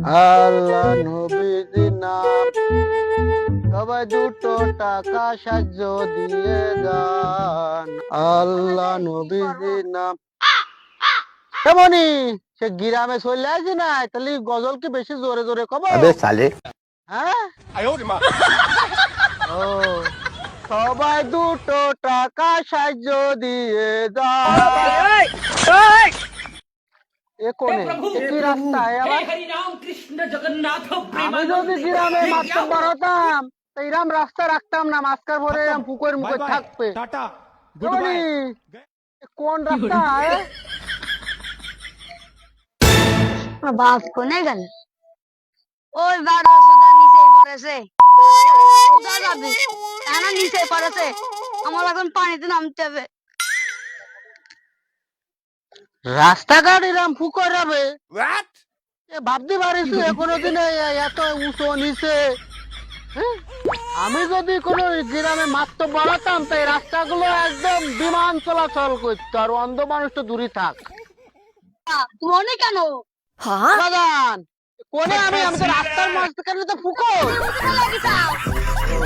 আল্লাহ নবীজি নাম, সবাই দুটো টাকা সাহায্য দিয়ে যান। আল্লাহ নবীজি নাম। কেমনি সে গ্রামে চলে আসি না, তাহলে গজল কি বেশি জোরে জোরে কব? अबे साले। হ্যাঁ, ও সবাই দুটো টাকা সাহায্য দিয়ে যান। এ কোনে এ কি রাস্তা আবার? हरि राम कृष्ण जगन्नाथ আমি যদি प्रेमानंद গ্রামে ये क्या মাতব্বর हुआ? হতাম, তো এরম রাস্তা রাখতাম না, মাঝখান ভরে এরম পুকুর बाय মুখে बाय থাকবে। टाटा गुड কেমনি बाय। এ কোন রাস্তা? বাস কোনে গেল? ওই বারো সুদা নিচেই পড়েছে। সুদা যাবে কেন নিচে পড়েছে? আমার এখন পানিতে নামতে হবে। রাস্তাঘাট এরম পুকুর হবে? এ ভাবতে পারিস এখনো দিনে এত উঁচু নিচে? হ্যাঁ? আমি যদি কোনো গ্রামে মাতব্বর হতাম, তো এই রাস্তাগুলো একদম বিমান চলাচল করতো, আর অন্ধ মানুষ তো দূরে থাক। মনে কেন? বাগান কোনে? আমি তো রাস্তার মাঝখানে তো পুকুর।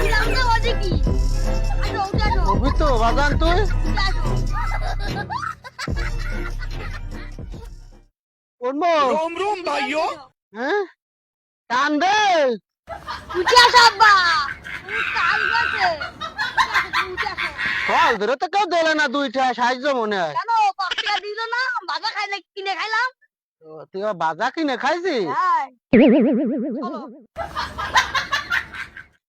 কি আসো, উঠে আসো, ছবি তো বাগান তুই উঠে আসো। কোনবো? रोम रोम भाइयों। হ্যাঁ, টান দে। উঠে আসো আব্বা, কাজ গেছে। উঠে আসো। ফল ধরে তো কেউ দিলে না, দুইটা সাহায্য মনে হয়। কেন 5 টাকা দিল না? বাজা খাই না, কিনে খাইলাম। তুই আবার বাজা কিনে খাইছিস? হ্যাঁ, চলো।